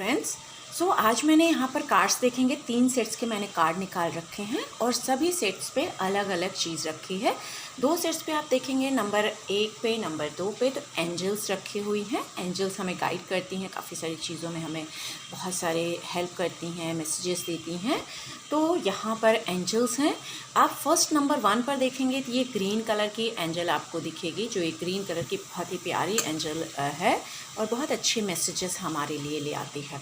Friends. आज मैंने यहाँ पर कार्ड्स देखेंगे, 3 सेट्स के मैंने कार्ड निकाल रखे हैं और सभी सेट्स पे अलग अलग चीज़ रखी है। 2 सेट्स पे आप देखेंगे नंबर 1 पे, नंबर 2 पे तो एंजल्स रखी हुई हैं। एंजल्स हमें गाइड करती हैं, काफ़ी सारी चीज़ों में हमें बहुत सारे हेल्प करती हैं, मैसेजेस देती हैं। तो यहाँ पर एंजल्स हैं। आप फर्स्ट नंबर 1 पर देखेंगे तो ये ग्रीन कलर की एंजल आपको दिखेगी, जो एक ग्रीन कलर की बहुत ही प्यारी एंजल है और बहुत अच्छे मैसेजेस हमारे लिए ले आती है।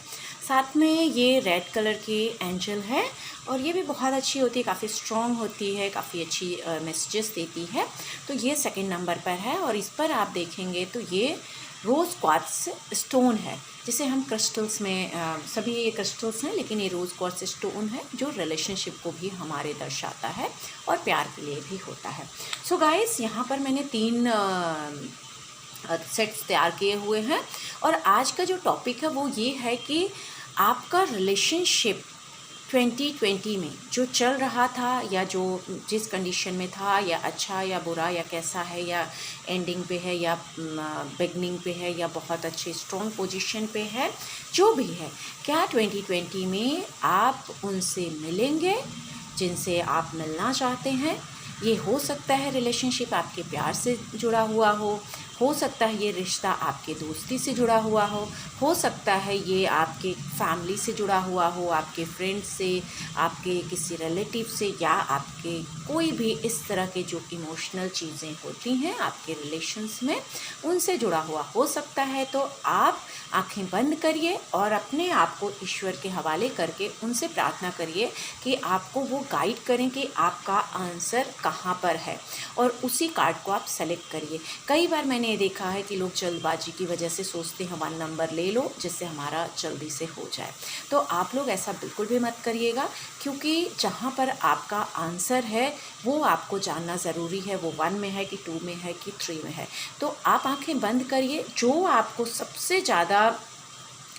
साथ में ये रेड कलर की एंजल है और ये भी बहुत अच्छी होती है, काफ़ी स्ट्रॉन्ग होती है, काफ़ी अच्छी मैसेजेस देती है। तो ये सेकंड नंबर पर है और इस पर आप देखेंगे तो ये रोज़ क्वार्ट्ज स्टोन है, जिसे हम क्रिस्टल्स में सभी ये क्रिस्टल्स हैं, लेकिन ये रोज़ क्वार्ट्ज स्टोन है जो रिलेशनशिप को भी हमारे दर्शाता है और प्यार के लिए भी होता है। सो गाइस, यहाँ पर मैंने 3 सेट्स तैयार किए हुए हैं और आज का जो टॉपिक है वो ये है कि आपका रिलेशनशिप 2020 में जो चल रहा था या जो जिस कंडीशन में था, या अच्छा या बुरा या कैसा है, या एंडिंग पे है या बिगनिंग पे है या बहुत अच्छे स्ट्रॉन्ग पोजीशन पे है, जो भी है, क्या 2020 में आप उनसे मिलेंगे जिनसे आप मिलना चाहते हैं। ये हो सकता है रिलेशनशिप आपके प्यार से जुड़ा हुआ हो सकता है ये रिश्ता आपके दोस्ती से जुड़ा हुआ हो सकता है ये आपके फैमिली से जुड़ा हुआ हो, आपके फ्रेंड से, आपके किसी रिलेटिव से, या आपके कोई भी इस तरह के जो इमोशनल चीज़ें होती हैं आपके रिलेशंस में, उनसे जुड़ा हुआ हो सकता है। तो आप आंखें बंद करिए और अपने आप को ईश्वर के हवाले करके उनसे प्रार्थना करिए कि आपको वो गाइड करें कि आपका आंसर कहाँ पर है, और उसी कार्ड को आप सेलेक्ट करिए। कई बार मैंने देखा है कि लोग जल्दबाजी की वजह से सोचते हैं 1 नंबर ले लो जिससे हमारा जल्दी से हो जाए। तो आप लोग ऐसा बिल्कुल भी मत करिएगा, क्योंकि जहाँ पर आपका आंसर है वो आपको जानना ज़रूरी है। वो 1 में है कि 2 में है कि 3 में है। तो आप आंखें बंद करिए, जो आपको सबसे ज़्यादा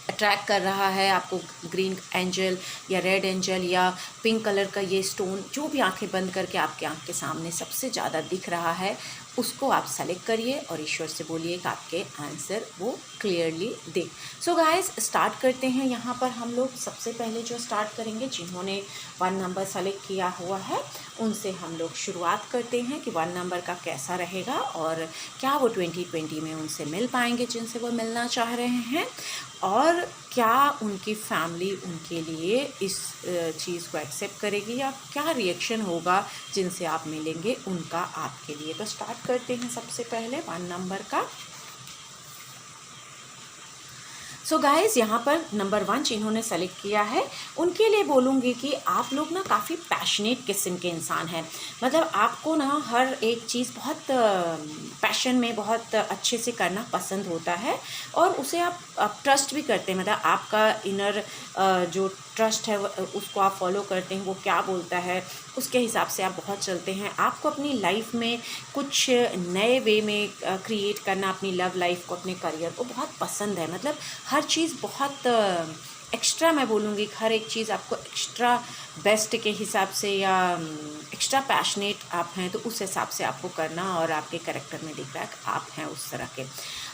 अट्रैक्ट कर रहा है, आपको ग्रीन एंजल या रेड एंजल या पिंक कलर का ये स्टोन, जो भी आंखें बंद करके आपके आंख के सामने सबसे ज़्यादा दिख रहा है, उसको आप सेलेक्ट करिए और ईश्वर से बोलिए कि आपके आंसर वो क्लियरली दे। सो गाइस, स्टार्ट करते हैं। यहाँ पर हम लोग सबसे पहले जो स्टार्ट करेंगे, जिन्होंने 1 नंबर सेलेक्ट किया हुआ है उनसे हम लोग शुरुआत करते हैं कि 1 नंबर का कैसा रहेगा और क्या वो 2020 में उनसे मिल पाएंगे जिनसे वो मिलना चाह रहे हैं, और क्या उनकी फैमिली उनके लिए इस चीज़ को एक्सेप्ट करेगी, या क्या रिएक्शन होगा जिनसे आप मिलेंगे उनका आपके लिए। तो स्टार्ट करते हैं सबसे पहले 1 नंबर का। सो गाइज़, यहाँ पर नंबर 1 जिन्होंने सेलेक्ट किया है उनके लिए बोलूँगी कि आप लोग ना काफ़ी पैशनेट किस्म के इंसान हैं। मतलब आपको ना हर एक चीज़ बहुत पैशन में बहुत अच्छे से करना पसंद होता है और उसे आप ट्रस्ट भी करते हैं। मतलब आपका इनर जो ट्रस्ट है उसको आप फॉलो करते हैं, वो क्या बोलता है उसके हिसाब से आप बहुत चलते हैं। आपको अपनी लाइफ में कुछ नए वे में क्रिएट करना, अपनी लव लाइफ को, अपने करियर को बहुत पसंद है। मतलब हर चीज़ बहुत एक्स्ट्रा, मैं बोलूँगी हर एक चीज़ आपको एक्स्ट्रा बेस्ट के हिसाब से या एक्स्ट्रा पैशनेट आप हैं, तो उस हिसाब से आपको करना, और आपके कैरेक्टर में दिख रहा है कि आप हैं उस तरह के।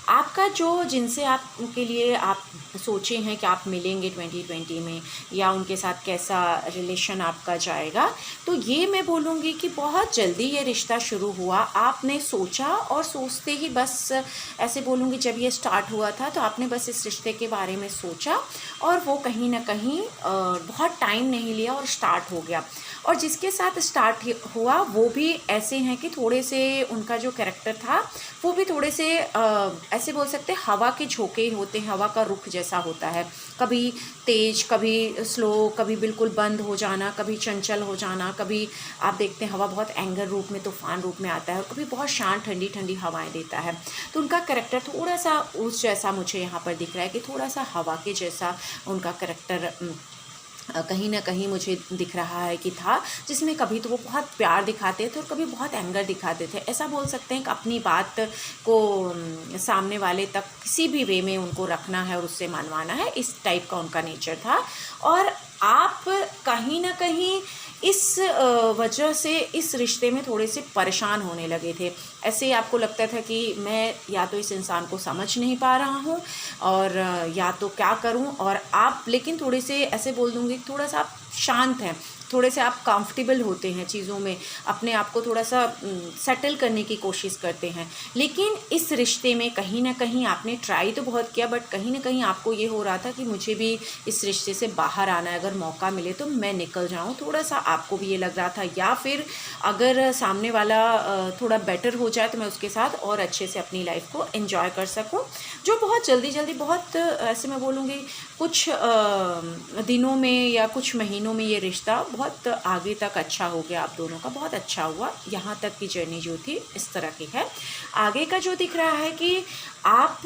आपका जो जिनसे आप उनके लिए आप सोचे हैं कि आप मिलेंगे 2020 में, या उनके साथ कैसा रिलेशन आपका जाएगा, तो ये मैं बोलूँगी कि बहुत जल्दी ये रिश्ता शुरू हुआ। आपने सोचा और सोचते ही बस, ऐसे बोलूँगी जब ये स्टार्ट हुआ था तो आपने बस इस रिश्ते के बारे में सोचा और वो कहीं ना कहीं बहुत टाइम नहीं लिया और स्टार्ट हो गया। और जिसके साथ स्टार्ट हुआ वो भी ऐसे हैं कि थोड़े से उनका जो कैरेक्टर था वो भी थोड़े से ऐसे बोल सकते हैं हवा के झोंके होते हैं, हवा का रुख जैसा होता है, कभी तेज, कभी स्लो, कभी बिल्कुल बंद हो जाना, कभी चंचल हो जाना, कभी आप देखते हैं हवा बहुत एंगर रूप में, तूफान रूप में आता है, और कभी बहुत शांत ठंडी ठंडी हवाएं देता है। तो उनका कैरेक्टर थोड़ा सा उस जैसा मुझे यहाँ पर दिख रहा है कि थोड़ा सा हवा के जैसा उनका कैरेक्टर कहीं ना कहीं मुझे दिख रहा है कि था, जिसमें कभी तो वो बहुत प्यार दिखाते थे और कभी बहुत एंगर दिखाते थे। ऐसा बोल सकते हैं कि अपनी बात को सामने वाले तक किसी भी वे में उनको रखना है और उससे मनवाना है, इस टाइप का उनका नेचर था। और आप कहीं ना कहीं इस वजह से इस रिश्ते में थोड़े से परेशान होने लगे थे। ऐसे आपको लगता था कि मैं या तो इस इंसान को समझ नहीं पा रहा हूँ और या तो क्या करूँ, और आप लेकिन थोड़े से ऐसे बोल दूँगी, थोड़ा सा आप शांत हैं, थोड़े से आप कंफर्टेबल होते हैं चीज़ों में, अपने आप को थोड़ा सा सेटल करने की कोशिश करते हैं। लेकिन इस रिश्ते में कहीं ना कहीं आपने ट्राई तो बहुत किया, बट कहीं ना कहीं आपको ये हो रहा था कि मुझे भी इस रिश्ते से बाहर आना है, अगर मौका मिले तो मैं निकल जाऊं, थोड़ा सा आपको भी ये लग रहा था। या फिर अगर सामने वाला थोड़ा बेटर हो जाए तो मैं उसके साथ और अच्छे से अपनी लाइफ को एंजॉय कर सकूं, जो बहुत जल्दी जल्दी, बहुत ऐसे मैं बोलूँगी कुछ दिनों में या कुछ महीनों में ये रिश्ता बहुत आगे तक अच्छा हो गया, आप दोनों का बहुत अच्छा हुआ। यहाँ तक की जर्नी जो थी इस तरह की है। आगे का जो दिख रहा है कि आप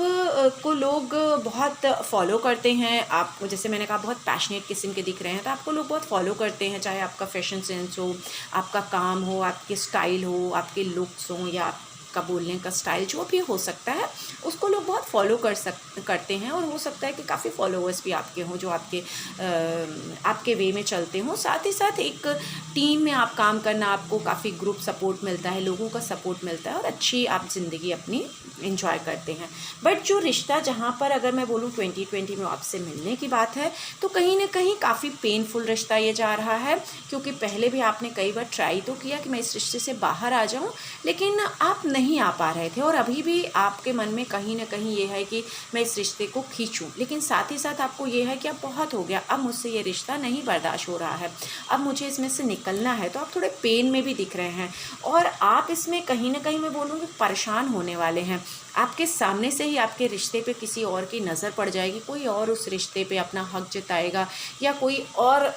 को लोग बहुत फॉलो करते हैं, आप जैसे मैंने कहा बहुत पैशनेट किस्म के दिख रहे हैं, तो आपको लोग बहुत फॉलो करते हैं, चाहे आपका फैशन सेंस हो, आपका काम हो, आपके स्टाइल हो, आपके लुक्स हो, या का बोलने का स्टाइल जो भी हो सकता है, उसको लोग बहुत फॉलो करते हैं। और हो सकता है कि काफ़ी फॉलोअर्स भी आपके हों जो आपके वे में चलते हों। साथ ही साथ एक टीम में आप काम करना, आपको काफ़ी ग्रुप सपोर्ट मिलता है, लोगों का सपोर्ट मिलता है, और अच्छी आप ज़िंदगी अपनी एंजॉय करते हैं। बट जो रिश्ता जहाँ पर अगर मैं बोलूँ 2020 में आपसे मिलने की बात है, तो कहीं ना कहीं काफ़ी पेनफुल रिश्ता ये जा रहा है, क्योंकि पहले भी आपने कई बार ट्राई तो किया कि मैं इस रिश्ते से बाहर आ जाऊँ, लेकिन आप नहीं आ पा रहे थे, और अभी भी आपके मन में कहीं ना कहीं ये है कि मैं इस रिश्ते को खींचूं, लेकिन साथ ही साथ आपको ये है कि अब बहुत हो गया, अब मुझसे ये रिश्ता नहीं बर्दाश्त हो रहा है, अब मुझे इसमें से निकलना है। तो आप थोड़े पेन में भी दिख रहे हैं, और आप इसमें कहीं ना कहीं मैं बोलूँगी परेशान होने वाले हैं। आपके सामने से ही आपके रिश्ते पे किसी और की नज़र पड़ जाएगी, कोई और उस रिश्ते पे अपना हक जताएगा, या कोई और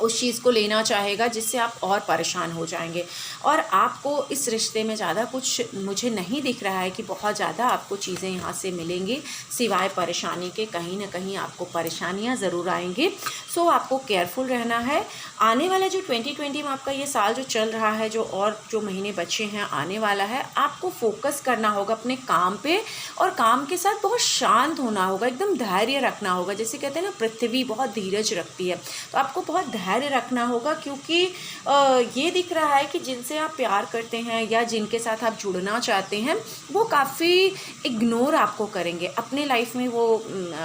उस चीज़ को लेना चाहेगा, जिससे आप और परेशान हो जाएंगे। और आपको इस रिश्ते में ज़्यादा कुछ मुझे नहीं दिख रहा है कि बहुत ज़्यादा आपको चीज़ें यहाँ से मिलेंगी, सिवाय परेशानी के। कहीं ना कहीं आपको परेशानियाँ ज़रूर आएंगी, सो आपको केयरफुल रहना है। आने वाला जो 2020 में आपका ये साल जो चल रहा है, जो महीने बचे हैं आने वाला है, आपको फोकस करना होगा अपने काम पे, और काम के साथ बहुत शांत होना होगा, एकदम धैर्य रखना होगा। जैसे कहते हैं ना, पृथ्वी बहुत धीरज रखती है, तो आपको बहुत धैर्य रखना होगा, क्योंकि ये दिख रहा है कि जिनसे आप प्यार करते हैं या जिनके साथ आप जुड़ना चाहते हैं, वो काफ़ी इग्नोर आपको करेंगे अपने लाइफ में। वो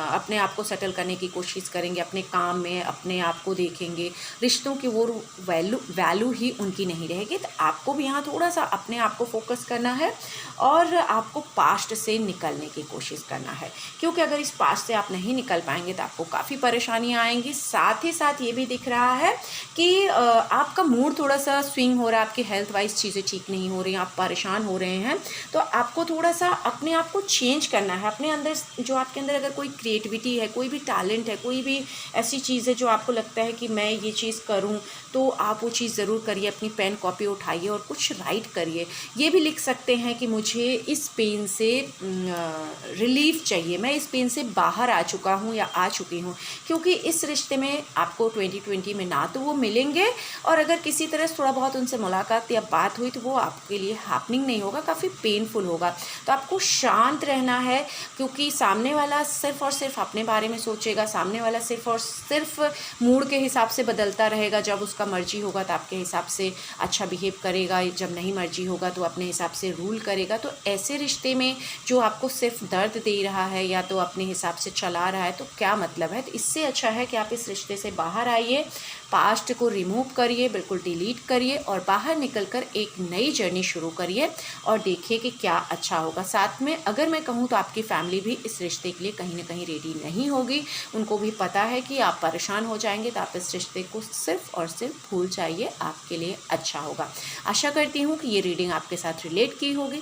अपने आप को सेटल करने की कोशिश करेंगे, अपने काम में अपने आप को देखेंगे, रिश्तों की वो वैल्यू ही उनकी नहीं रहेगी। तो आपको भी यहाँ थोड़ा सा अपने आप को फोकस करना है, और आपको पास्ट से निकलने की कोशिश करना है, क्योंकि अगर इस पास्ट से आप नहीं निकल पाएंगे तो आपको काफ़ी परेशानियाँ आएंगी। साथ ही साथ ये भी दिख रहा है कि आपका मूड थोड़ा सा स्विंग हो रहा है, आपकी हेल्थ वाइज चीज़ें ठीक नहीं हो रही, आप परेशान हो रहे हैं, तो आपको थोड़ा सा अपने आप को चेंज करना है। अपने अंदर जो आपके अंदर अगर कोई क्रिएटिविटी है, कोई भी टैलेंट है, कोई भी ऐसी चीज़ है जो आपको लगता है कि मैं ये चीज़ करूं, तो आप वो चीज़ ज़रूर करिए। अपनी पेन कॉपी उठाइए और कुछ राइट करिए। ये भी लिख सकते हैं कि मुझे इस पेन से रिलीफ चाहिए, मैं इस पेन से बाहर आ चुका हूँ या आ चुकी हूँ, क्योंकि इस रिश्ते में आपको 2020 में ना तो वो मिलेंगे, और अगर किसी तरह से थोड़ा बहुत उनसे मुलाकात या बात हुई तो वो आपके लिए हैपनिंग नहीं होगा, काफ़ी पेनफुल होगा। तो आपको शांत रहना है, क्योंकि सामने वाला सिर्फ और सिर्फ अपने बारे में सोचेगा, सामने वाला सिर्फ और सिर्फ मूड के हिसाब से बदलता रहेगा। जब उसका मर्जी होगा तो आपके हिसाब से अच्छा बिहेव करेगा, जब नहीं मर्जी होगा तो अपने हिसाब से रूल करेगा। तो ऐसे रिश्ते में जो आपको सिर्फ दर्द दे रहा है या तो अपने हिसाब से चला रहा है, तो क्या मतलब है। तो इससे अच्छा है कि आप इस रिश्ते से बाहर आइए, पास्ट को रिमूव करिए, बिल्कुल डिलीट करिए, और बाहर निकलकर एक नई जर्नी शुरू करिए, और देखिए कि क्या अच्छा होगा। साथ में अगर मैं कहूँ तो आपकी फैमिली भी इस रिश्ते के लिए कहीं ना कहीं रेडी नहीं होगी, उनको भी पता है कि आप परेशान हो जाएंगे, तो आप इस रिश्ते को सिर्फ और सिर्फ भूल जाइए, आपके लिए अच्छा होगा। आशा करती हूँ कि ये रीडिंग आपके साथ रिलेट की होगी।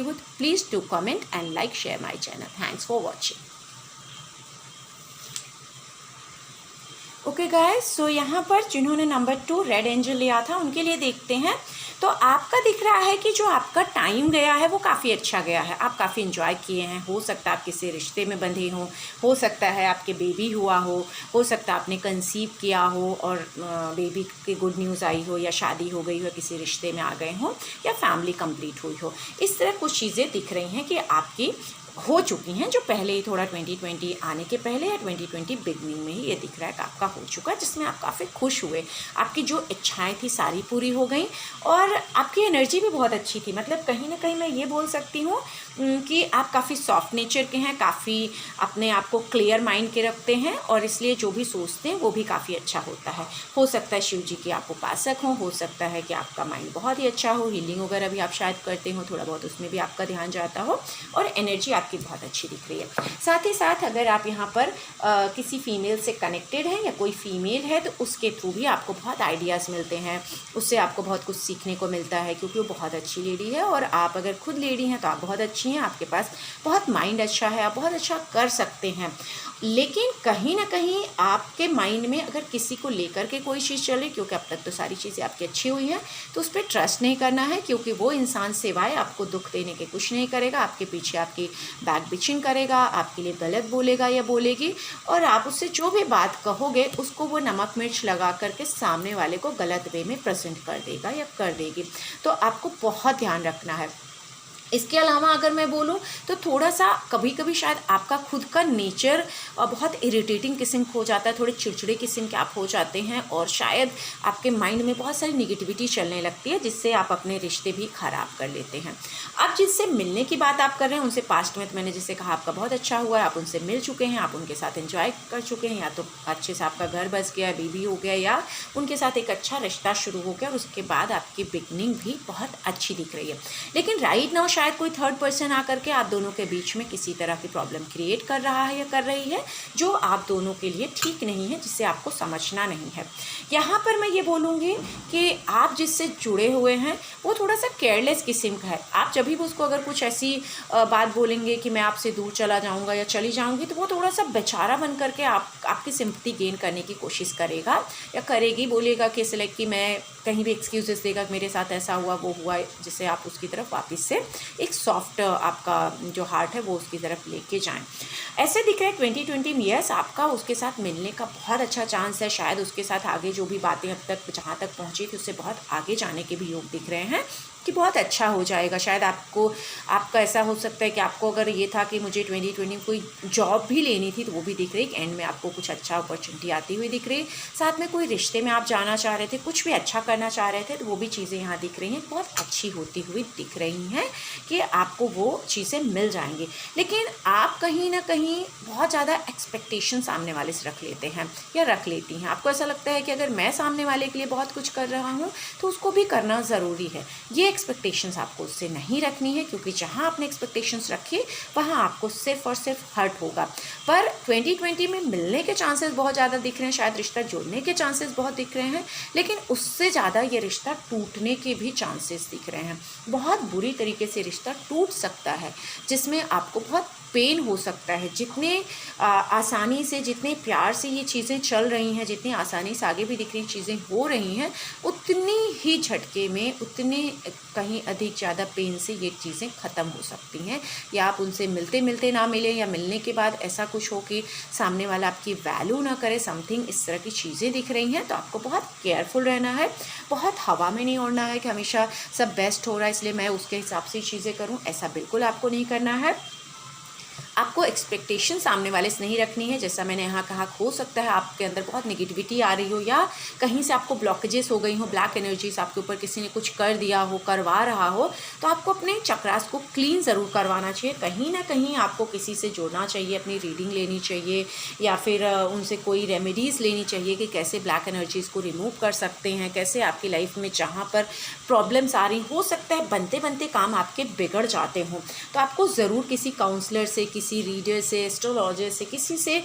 तो please do comment and like share my channel. Thanks for watching. Okay guys, so यहाँ पर जिन्होंने नंबर 2 रेड एंजल लिया था उनके लिए देखते हैं। तो आपका दिख रहा है कि जो आपका टाइम गया है वो काफ़ी अच्छा गया है, आप काफ़ी इन्जॉय किए हैं। हो सकता है आप किसी रिश्ते में बंधे हों, हो सकता है आपके बेबी हुआ हो सकता है आपने कंसीव किया हो और बेबी की गुड न्यूज़ आई हो, या शादी हो गई हो, किसी रिश्ते में आ गए हों, या फैमिली कंप्लीट हुई हो। इस तरह कुछ चीज़ें दिख रही हैं कि आपकी हो चुकी हैं, जो पहले ही थोड़ा 2020 आने के पहले या 2020 बिगनिंग में ही ये दिख रहा है कि आपका हो चुका है, जिसमें आप काफ़ी खुश हुए, आपकी जो इच्छाएं थी सारी पूरी हो गई और आपकी एनर्जी भी बहुत अच्छी थी। मतलब कहीं ना कहीं मैं ये बोल सकती हूँ कि आप काफ़ी सॉफ्ट नेचर के हैं, काफ़ी अपने आप को क्लियर माइंड के रखते हैं और इसलिए जो भी सोचते हैं वो भी काफ़ी अच्छा होता है। हो सकता है शिव जी के आप उपासक हो सकता है कि आपका माइंड बहुत ही अच्छा हो, हीलिंग वगैरह भी आप शायद करते हो, थोड़ा बहुत उसमें भी आपका ध्यान जाता हो और एनर्जी आपकी बहुत अच्छी दिख रही है। साथ ही साथ अगर आप यहाँ पर किसी फीमेल से कनेक्टेड हैं या कोई फीमेल है तो उसके थ्रू भी आपको बहुत आइडियाज़ मिलते हैं, उससे आपको बहुत कुछ सीखने को मिलता है क्योंकि वो बहुत अच्छी लेडी है और आप अगर खुद लेडी हैं तो आप बहुत अच्छी हैं, आपके पास बहुत माइंड अच्छा है, आप बहुत अच्छा कर सकते हैं। लेकिन कहीं ना कहीं आपके माइंड में अगर किसी को लेकर के कोई चीज़ चल रही, क्योंकि अब तक तो सारी चीज़ें आपकी अच्छी हुई हैं, तो उस पर ट्रस्ट नहीं करना है क्योंकि वो इंसान सिवाय आपको दुख देने के कुछ नहीं करेगा, आपके पीछे आपकी बैक बिचिंग करेगा, आपके लिए गलत बोलेगा या बोलेगी और आप उससे जो भी बात कहोगे उसको वो नमक मिर्च लगा करके सामने वाले को गलत वे में प्रेजेंट कर देगा या कर देगी। तो आपको बहुत ध्यान रखना है। इसके अलावा अगर मैं बोलूँ तो थोड़ा सा कभी कभी शायद आपका खुद का नेचर बहुत इरिटेटिंग किस्म हो जाता है, थोड़े चिड़चिड़े किस्म के आप हो जाते हैं और शायद आपके माइंड में बहुत सारी निगेटिविटी चलने लगती है जिससे आप अपने रिश्ते भी ख़राब कर लेते हैं। अब जिससे मिलने की बात आप कर रहे हैं उनसे पास्ट में तो मैंने जैसे कहा आपका बहुत अच्छा हुआ है, आप उनसे मिल चुके हैं, आप उनके साथ एंजॉय कर चुके हैं, या तो अच्छे से आपका घर बस गया, बीवी हो गया या उनके साथ एक अच्छा रिश्ता शुरू हो गया और उसके बाद आपकी बिगनिंग भी बहुत अच्छी दिख रही है। लेकिन राइट नाउ शायद कोई थर्ड पर्सन आकर के आप दोनों के बीच में किसी तरह की प्रॉब्लम क्रिएट कर रहा है या कर रही है जो आप दोनों के लिए ठीक नहीं है, जिसे आपको समझना नहीं है। यहाँ पर मैं ये बोलूँगी कि आप जिससे जुड़े हुए हैं वो थोड़ा सा केयरलेस किस्म का है। आप जब भी उसको अगर कुछ ऐसी बात बोलेंगे कि मैं आपसे दूर चला जाऊँगा या चली जाऊँगी तो वो थोड़ा सा बेचारा बन करके आपकी सिंपैथी गेन करने की कोशिश करेगा या करेगी, बोलेगा कि ऐसे लाइक कि मैं कहीं भी एक्सक्यूजेस देगा कि मेरे साथ ऐसा हुआ वो हुआ, जिससे आप उसकी तरफ वापस से एक सॉफ्ट आपका जो हार्ट है वो उसकी तरफ लेके जाएं। ऐसे दिख रहा है 2020 में यस आपका उसके साथ मिलने का बहुत अच्छा चांस है, शायद उसके साथ आगे जो भी बातें अब तक जहाँ तक पहुँची थी उससे बहुत आगे जाने के भी योग दिख रहे हैं कि बहुत अच्छा हो जाएगा। शायद आपका ऐसा हो सकता है कि आपको अगर ये था कि मुझे 2020 में कोई जॉब भी लेनी थी तो वो भी दिख रही है, एंड में आपको कुछ अच्छा अपॉर्चुनिटी आती हुई दिख रही है। साथ में कोई रिश्ते में आप जाना चाह रहे थे, कुछ भी अच्छा करना चाह रहे थे तो वो भी चीज़ें यहाँ दिख रही हैं, बहुत अच्छी होती हुई दिख रही हैं कि आपको वो चीज़ें मिल जाएंगी। लेकिन आप कहीं ना कहीं बहुत ज़्यादा एक्सपेक्टेशन सामने वाले से रख लेते हैं या रख लेती हैं। आपको ऐसा लगता है कि अगर मैं सामने वाले के लिए बहुत कुछ कर रहा हूँ तो उसको भी करना ज़रूरी है। ये एक्सपेक्टेशंस आपको उससे नहीं रखनी है क्योंकि जहाँ आपने एक्सपेक्टेशंस रखी वहाँ आपको सिर्फ और सिर्फ हर्ट होगा। पर 2020 में मिलने के चांसेस बहुत ज़्यादा दिख रहे हैं, शायद रिश्ता जुड़ने के चांसेस बहुत दिख रहे हैं, लेकिन उससे ज़्यादा ये रिश्ता टूटने के भी चांसेस दिख रहे हैं। बहुत बुरी तरीके से रिश्ता टूट सकता है जिसमें आपको बहुत पेन हो सकता है। जितने आसानी से, जितने प्यार से ये चीज़ें चल रही हैं, जितनी आसानी से आगे भी दिख रही चीज़ें हो रही हैं, उतनी ही झटके में, उतने कहीं अधिक ज़्यादा पेन से ये चीज़ें ख़त्म हो सकती हैं। या आप उनसे मिलते मिलते ना मिलें या मिलने के बाद ऐसा कुछ हो कि सामने वाला आपकी वैल्यू ना करे, समथिंग इस तरह की चीज़ें दिख रही हैं। तो आपको बहुत केयरफुल रहना है, बहुत हवा में नहीं उड़ना है कि हमेशा सब बेस्ट हो रहा है इसलिए मैं उसके हिसाब से चीज़ें करूँ, ऐसा बिल्कुल आपको नहीं करना है। आपको एक्सपेक्टेशन सामने वाले से नहीं रखनी है। जैसा मैंने यहाँ कहा, हो सकता है आपके अंदर बहुत नेगेटिविटी आ रही हो या कहीं से आपको ब्लॉकेजेस हो गई हो, ब्लैक एनर्जीज आपके ऊपर किसी ने कुछ कर दिया हो, करवा रहा हो, तो आपको अपने चक्रास को क्लीन ज़रूर करवाना चाहिए। कहीं ना कहीं आपको किसी से जुड़ना चाहिए, अपनी रीडिंग लेनी चाहिए या फिर उनसे कोई रेमेडीज़ लेनी चाहिए कि कैसे ब्लैक एनर्जीज़ को रिमूव कर सकते हैं, कैसे आपकी लाइफ में जहाँ पर प्रॉब्लम्स आ रही, हो सकता है बनते बनते काम आपके बिगड़ जाते हों, तो आपको ज़रूर किसी काउंसलर से, किसी रीडर से, एस्ट्रोलॉजर से, किसी से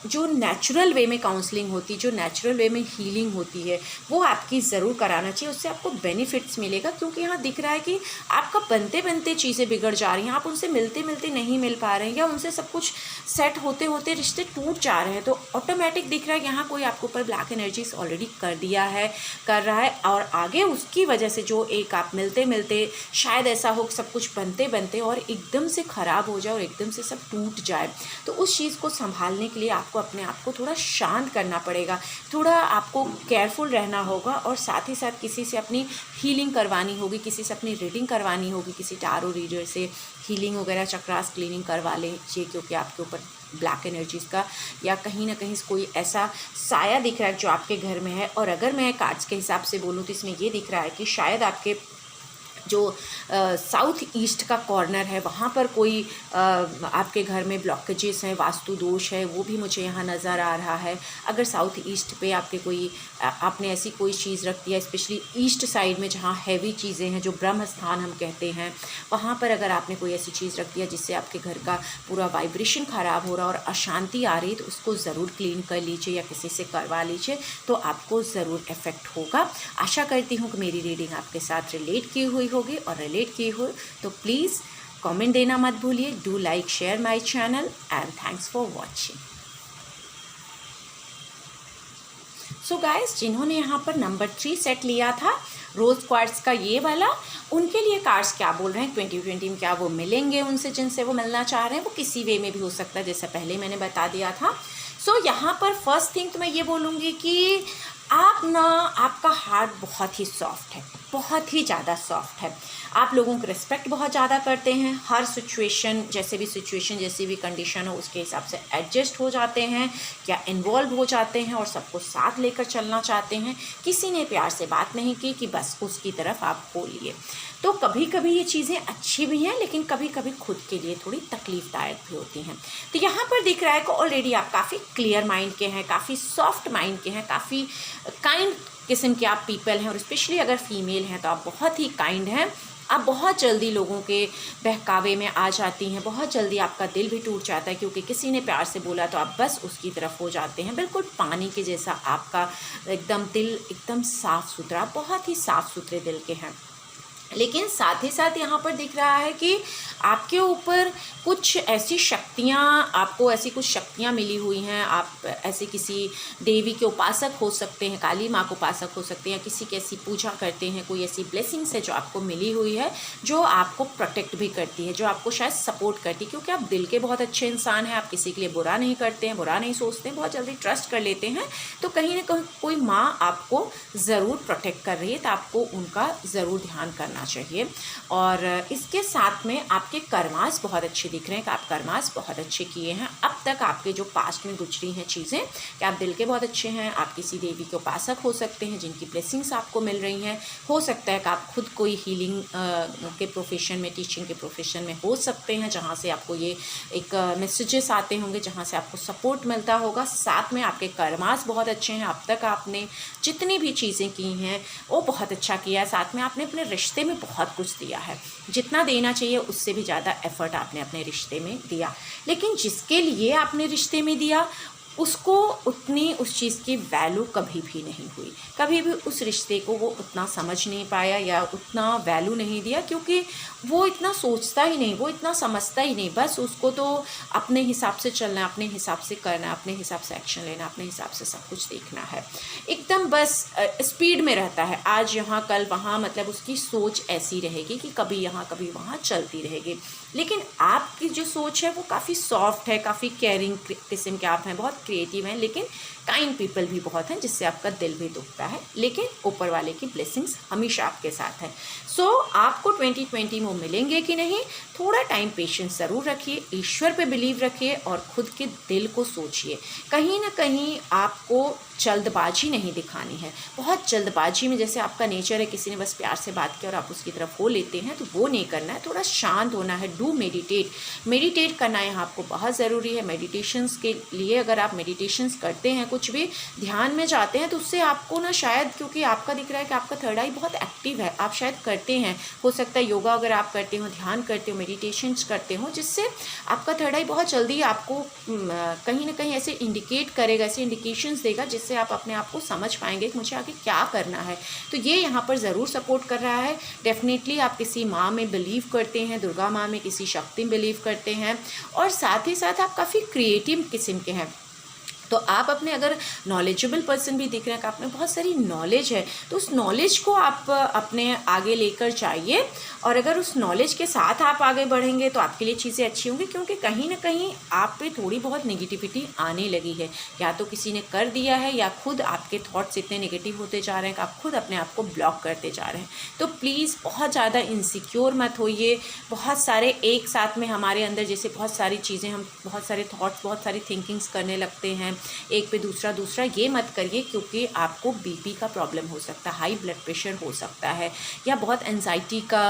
जो नेचुरल वे में काउंसलिंग होती, जो नेचुरल वे में हीलिंग होती है, वो आपकी ज़रूर कराना चाहिए। उससे आपको बेनिफिट्स मिलेगा क्योंकि यहाँ दिख रहा है कि आपका बनते बनते चीज़ें बिगड़ जा रही हैं, आप उनसे मिलते मिलते नहीं मिल पा रहे हैं या उनसे सब कुछ सेट होते होते रिश्ते टूट जा रहे हैं। तो ऑटोमेटिक दिख रहा है यहाँ कोई आपके ऊपर ब्लैक एनर्जीज ऑलरेडी कर दिया है, कर रहा है, और आगे उसकी वजह से जो एक आप मिलते मिलते शायद ऐसा हो सब कुछ बनते बनते और एकदम से ख़राब हो जाए और एकदम से सब सब टूट जाए। तो उस चीज़ को संभालने के लिए आपको अपने आप को थोड़ा शांत करना पड़ेगा, थोड़ा आपको केयरफुल रहना होगा, और साथ ही साथ किसी से अपनी हीलिंग करवानी होगी, किसी से अपनी रीडिंग करवानी होगी, किसी टारो रीडर से हीलिंग वगैरह चक्रास क्लीनिंग करवा लीजिए, क्योंकि आपके ऊपर ब्लैक एनर्जीज़ का या कहीं ना कहीं कोई ऐसा साया दिख रहा है जो आपके घर में है। और अगर मैं कार्ड्स के हिसाब से बोलूँ तो इसमें ये दिख रहा है कि शायद आपके जो साउथ ईस्ट का कॉर्नर है वहाँ पर कोई आपके घर में ब्लॉकेजेस हैं, वास्तु दोष है, वो भी मुझे यहाँ नज़र आ रहा है। अगर साउथ ईस्ट पे आपके कोई आपने ऐसी कोई चीज़ रख दिया, स्पेशली ईस्ट साइड में जहाँ हैवी चीज़ें हैं, जो ब्रह्म स्थान हम कहते हैं, वहाँ पर अगर आपने कोई ऐसी चीज़ रख दिया जिससे आपके घर का पूरा वाइब्रेशन ख़राब हो रहा और अशांति आ रही, तो उसको ज़रूर क्लीन कर लीजिए या किसी से करवा लीजिए, तो आपको ज़रूर इफ़ेक्ट होगा। आशा करती हूँ कि मेरी रीडिंग आपके साथ रिलेट की हुई होगी, और रिलेट की हो तो प्लीज़ कमेंट देना मत भूलिए। Do like, share my channel, and thanks for watching. So guys, जिन्होंने यहाँ पर नंबर 3 सेट लिया था रोज़ क्वार्ट्स का ये वाला, उनके लिए कार्ड्स क्या बोल रहे हैं 2020 में, क्या वो मिलेंगे उनसे जिनसे वो मिलना चाह रहे हैं? वो किसी वे में भी हो सकता है, जैसे पहले मैंने बता दिया था। सो यहाँ पर फर्स्ट थिंग तो मैं ये बोलूँगी कि आपका हार्ट बहुत ही सॉफ्ट है, बहुत ही ज़्यादा सॉफ्ट है। आप लोगों को रिस्पेक्ट बहुत ज़्यादा करते हैं, हर सिचुएशन, जैसे भी कंडीशन हो उसके हिसाब से एडजस्ट हो जाते हैं, क्या इन्वॉल्व हो जाते हैं और सबको साथ लेकर चलना चाहते हैं। किसी ने प्यार से बात नहीं की कि बस उसकी तरफ आप हो लिए। तो कभी कभी ये चीज़ें अच्छी भी हैं, लेकिन कभी कभी खुद के लिए थोड़ी तकलीफ़दायक भी होती हैं। तो यहाँ पर दिख रहा है कि ऑलरेडी आप काफ़ी क्लियर माइंड के हैं, काफ़ी सॉफ्ट माइंड के हैं, काफ़ी काइंड किस्म के आप पीपल हैं, और स्पेशली अगर फीमेल हैं तो आप बहुत ही काइंड हैं। आप बहुत जल्दी लोगों के बहकावे में आ जाती हैं, बहुत जल्दी आपका दिल भी टूट जाता है, क्योंकि किसी ने प्यार से बोला तो आप बस उसकी तरफ हो जाते हैं। बिल्कुल पानी के जैसा आपका एकदम दिल, एकदम साफ़ सुथरा, बहुत ही साफ़ सुथरे दिल के हैं। लेकिन साथ ही साथ यहाँ पर दिख रहा है कि आपके ऊपर कुछ ऐसी शक्तियाँ, आपको ऐसी कुछ शक्तियाँ मिली हुई हैं। आप ऐसे किसी देवी के उपासक हो सकते हैं, काली माँ के उपासक हो सकते हैं, किसी की ऐसी पूजा करते हैं, कोई ऐसी ब्लेसिंग्स है जो आपको मिली हुई है, जो आपको प्रोटेक्ट भी करती है, जो आपको शायद सपोर्ट करती है, क्योंकि आप दिल के बहुत अच्छे इंसान हैं। आप किसी के लिए बुरा नहीं करते हैं, बुरा नहीं सोचते हैं, बहुत जल्दी ट्रस्ट कर लेते हैं। तो कहीं ना कहीं कोई माँ आपको ज़रूर प्रोटेक्ट कर रही है, तो आपको उनका ज़रूर ध्यान करना चाहिए। और इसके साथ में आपके कर्मास बहुत अच्छे दिख रहे हैं, कि आप कर्मास बहुत अच्छे किए हैं अब तक। आपके जो पास्ट में गुजरी हैं चीज़ें, कि आप दिल के बहुत अच्छे हैं। आप किसी देवी के उपासक हो सकते हैं जिनकी ब्लेसिंग्स आपको मिल रही हैं। हो सकता है कि आप खुद कोई हीलिंग के प्रोफेशन में, टीचिंग के प्रोफेशन में हो सकते हैं, जहाँ से आपको ये एक मैसेजेस आते होंगे, जहाँ से आपको सपोर्ट मिलता होगा। साथ में आपके कर्मास बहुत अच्छे हैं, अब तक आपने जितनी भी चीज़ें की हैं वो बहुत अच्छा किया है। साथ में आपने अपने रिश्ते में बहुत कुछ दिया है, जितना देना चाहिए उससे भी ज़्यादा एफर्ट आपने अपने रिश्ते में दिया। लेकिन जिसके लिए आपने रिश्ते में दिया, उसको उतनी उस चीज़ की वैल्यू कभी भी नहीं हुई, कभी भी उस रिश्ते को वो उतना समझ नहीं पाया या उतना वैल्यू नहीं दिया, क्योंकि वो इतना सोचता ही नहीं, वो इतना समझता ही नहीं। बस उसको तो अपने हिसाब से चलना, अपने हिसाब से करना, अपने हिसाब से एक्शन लेना, अपने हिसाब से सब कुछ देखना है। एकदम बस स्पीड में रहता है, आज यहाँ कल वहाँ, मतलब उसकी सोच ऐसी रहेगी कि कभी यहाँ कभी वहाँ चलती रहेगी। लेकिन आपकी जो सोच है वो काफ़ी सॉफ्ट है, काफ़ी केयरिंग किस्म के आप हैं, बहुत क्रिएटिव हैं, लेकिन काइंड पीपल भी बहुत हैं, जिससे आपका दिल भी दुखता है। लेकिन ऊपर वाले की ब्लेसिंग्स हमेशा आपके साथ है। सो आपको 2020 में मिलेंगे कि नहीं, थोड़ा टाइम पेशेंस ज़रूर रखिए, ईश्वर पे बिलीव रखिए और ख़ुद के दिल को सोचिए। कहीं ना कहीं आपको जल्दबाजी नहीं दिखानी है। बहुत जल्दबाजी में, जैसे आपका नेचर है, किसी ने बस प्यार से बात की और आप उसकी तरफ हो लेते हैं, तो वो नहीं करना है। थोड़ा शांत होना है। डू मेडिटेट करना यहाँ आपको बहुत ज़रूरी है। मेडिटेशंस के लिए अगर आप मेडिटेशंस करते हैं, कुछ भी ध्यान में जाते हैं, तो उससे आपको ना, शायद क्योंकि आपका दिख रहा है कि आपका थर्ड आई बहुत एक्टिव है, आप शायद करते हैं, हो सकता है योगा अगर आप करते हो, ध्यान करते हो, मेडिटेशंस करते हो, जिससे आपका थर्ड आई बहुत जल्दी आपको कहीं ना कहीं ऐसे इंडिकेट करेगा, ऐसे इंडिकेशंस देगा, जिससे आप अपने आप को समझ पाएंगे कि मुझे आगे क्या करना है। तो ये यहाँ पर ज़रूर सपोर्ट कर रहा है। डेफिनेटली आप किसी माँ में बिलीव करते हैं, दुर्गा माँ में, किसी शक्ति में बिलीव करते हैं, और साथ ही साथ आप काफ़ी क्रिएटिव किस्म के हैं। तो आप अपने अगर नॉलेजेबल पर्सन भी दिख रहे हैं कि आप में बहुत सारी नॉलेज है, तो उस नॉलेज को आप अपने आगे लेकर जाइए। और अगर उस नॉलेज के साथ आप आगे बढ़ेंगे तो आपके लिए चीज़ें अच्छी होंगी, क्योंकि कहीं ना कहीं आप पे थोड़ी बहुत नेगेटिविटी आने लगी है, या तो किसी ने कर दिया है या खुद आपके थॉट्स इतने नेगेटिव होते जा रहे हैं कि आप खुद अपने आप को ब्लॉक करते जा रहे हैं। तो प्लीज़ बहुत ज़्यादा इनसिक्योर मत होइए। बहुत सारे एक साथ में हमारे अंदर जैसे बहुत सारी चीज़ें, हम बहुत सारे थॉट्स, बहुत सारी थिंकिंग्स करने लगते हैं एक पे दूसरा, ये मत करिए, क्योंकि आपको बीपी का प्रॉब्लम हो सकता है, हाई ब्लड प्रेशर हो सकता है, या बहुत एंजाइटी का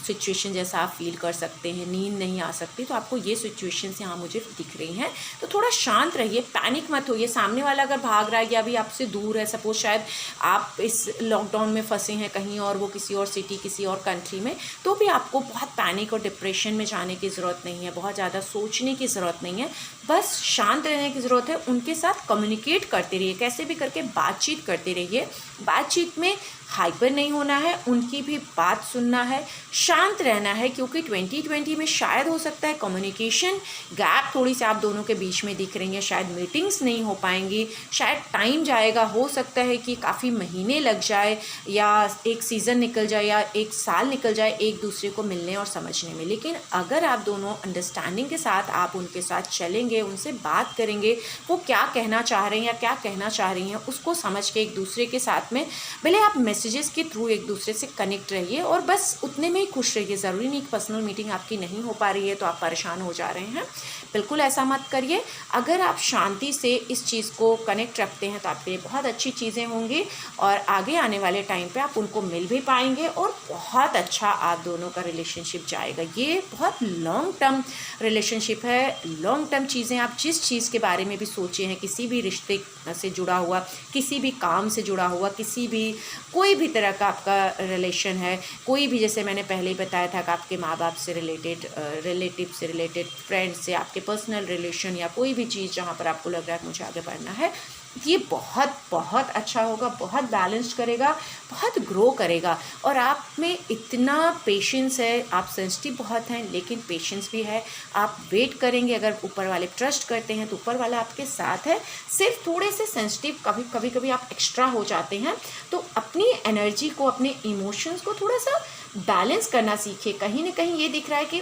सिचुएशन जैसा आप फील कर सकते हैं, नींद नहीं आ सकती। तो आपको ये सिचुएशंस यहाँ मुझे दिख रही हैं। तो थोड़ा शांत रहिए, पैनिक मत होइए। सामने वाला अगर भाग रहा है या अभी आपसे दूर है, सपोज शायद आप इस लॉकडाउन में फंसे हैं कहीं और, वो किसी और सिटी, किसी और कंट्री में, तो भी आपको बहुत पैनिक और डिप्रेशन में जाने की ज़रूरत नहीं है, बहुत ज़्यादा सोचने की ज़रूरत नहीं है। बस शांत रहने की ज़रूरत है। उनके साथ कम्युनिकेट करते रहिए, कैसे भी करके बातचीत करते रहिए। बातचीत में हाइपर नहीं होना है, उनकी भी बात सुनना है, शांत रहना है, क्योंकि 2020 में शायद हो सकता है कम्युनिकेशन गैप थोड़ी सी आप दोनों के बीच में दिख रही है, शायद मीटिंग्स नहीं हो पाएंगी, शायद टाइम जाएगा, हो सकता है कि काफ़ी महीने लग जाए, या एक सीज़न निकल जाए, या एक साल निकल जाए एक दूसरे को मिलने और समझने में। लेकिन अगर आप दोनों अंडरस्टैंडिंग के साथ आप उनके साथ चलेंगे, उनसे बात करेंगे, वो क्या कहना चाह रहे हैं या क्या कहना चाह रही हैं, उसको समझ के एक दूसरे के साथ में भले आप मैसेजेस के थ्रू एक दूसरे से कनेक्ट रहिए, और बस उतने में ही खुश रहिए। ज़रूरी नहीं कि पर्सनल मीटिंग आपकी नहीं हो पा रही है तो आप परेशान हो जा रहे हैं, बिल्कुल ऐसा मत करिए। अगर आप शांति से इस चीज़ को कनेक्ट रखते हैं तो आपके लिए बहुत अच्छी चीज़ें होंगी, और आगे आने वाले टाइम पे आप उनको मिल भी पाएंगे, और बहुत अच्छा आप दोनों का रिलेशनशिप जाएगा। ये बहुत लॉन्ग टर्म रिलेशनशिप है, लॉन्ग टर्म चीज़ें। आप जिस चीज़ के बारे में भी सोचे हैं, किसी भी रिश्ते से जुड़ा हुआ, किसी भी काम से जुड़ा हुआ, किसी भी कोई भी तरह का आपका रिलेशन है, कोई भी, जैसे मैंने पहले ही बताया था कि आपके माँ बाप से रिलेटेड, रिलेटिव से रिलेटेड, फ्रेंड्स से, आपके पर्सनल रिलेशन, या कोई भी चीज़ जहाँ पर आपको लग रहा है कि मुझे आगे बढ़ना है, ये बहुत बहुत अच्छा होगा, बहुत बैलेंस्ड करेगा, बहुत ग्रो करेगा। और आप में इतना पेशेंस है, आप सेंसिटिव बहुत हैं लेकिन पेशेंस भी है। आप वेट करेंगे, अगर ऊपर वाले ट्रस्ट करते हैं तो ऊपर वाला आपके साथ है। सिर्फ थोड़े से सेंसिटिव कभी आप एक्स्ट्रा हो जाते हैं, तो अपनी एनर्जी को, अपने इमोशंस को थोड़ा सा बैलेंस करना सीखिए। कहीं ना कहीं ये दिख रहा है कि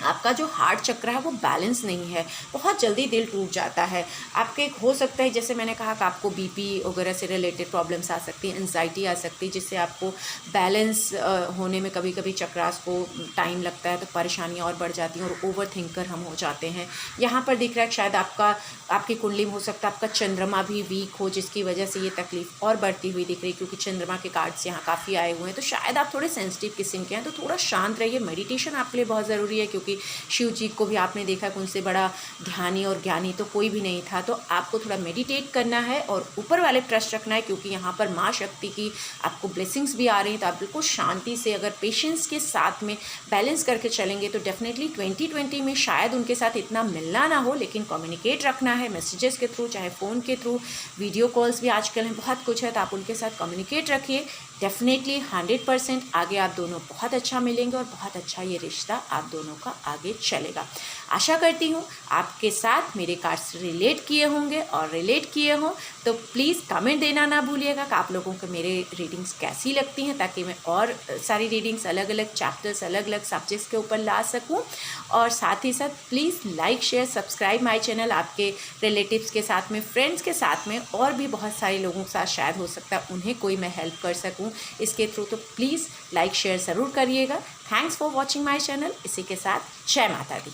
आपका जो हार्ट चक्र है वो बैलेंस नहीं है, बहुत जल्दी दिल टूट जाता है। आपके हो सकता है, जैसे मैंने कहा कि आपको बीपी वगैरह से रिलेटेड प्रॉब्लम्स आ सकती हैं, एंजाइटी आ सकती है, जिससे आपको बैलेंस होने में कभी कभी चक्रास को टाइम लगता है, तो परेशानियाँ और बढ़ जाती हैं, और ओवर थिंकर हम हो जाते हैं। यहाँ पर दिख रहा है शायद आपकी कुंडली में हो सकता है आपका चंद्रमा भी वीक हो, जिसकी वजह से ये तकलीफ और बढ़ती हुई दिख रही है, क्योंकि चंद्रमा के कार्ड्स यहाँ काफ़ी आए हुए हैं। तो शायद आप थोड़े सेंसिटिव किस्म के हैं, तो थोड़ा शांत रहिए। मेडिटेशन आपके लिए बहुत ज़रूरी है, क्योंकि शिव जी को भी आपने देखा कि उनसे बड़ा ध्यानी और ज्ञानी तो कोई भी नहीं था। तो आपको थोड़ा मेडिटेट करना है और ऊपर वाले ट्रस्ट रखना है, क्योंकि यहाँ पर माँ शक्ति की आपको ब्लेसिंग्स भी आ रही हैं। तो आप बिल्कुल शांति से, अगर पेशेंस के साथ में बैलेंस करके चलेंगे, तो डेफिनेटली 2020 में शायद उनके साथ इतना मिलना ना हो, लेकिन कम्युनिकेट रखना है मैसेजेस के थ्रू, चाहे फ़ोन के थ्रू, वीडियो कॉल्स भी आजकल हैं, बहुत कुछ है। तो आप उनके साथ कम्युनिकेट रखिए। डेफिनेटली 100% आगे आप दोनों बहुत अच्छा मिलेंगे, और बहुत अच्छा ये रिश्ता आप दोनों का आगे चलेगा। आशा करती हूँ आपके साथ मेरे कार्ड्स रिलेट किए होंगे, और रिलेट किए हों तो प्लीज़ कमेंट देना ना भूलिएगा कि आप लोगों को मेरे रीडिंग्स कैसी लगती हैं, ताकि मैं और सारी रीडिंग्स, अलग अलग चैप्टर्स, अलग अलग सब्जेक्ट्स के ऊपर ला सकूँ। और साथ ही साथ please like, share, subscribe my channel. आपके रिलेटिव्स के साथ में, फ्रेंड्स के साथ में, और भी बहुत सारे लोगों के साथ शायद हो सकता है उन्हें कोई मैं हेल्प कर सकूँ इसके थ्रू। तो प्लीज़ लाइक शेयर ज़रूर करिएगा। Thanks for watching my channel. इसी के साथ जय माता दी।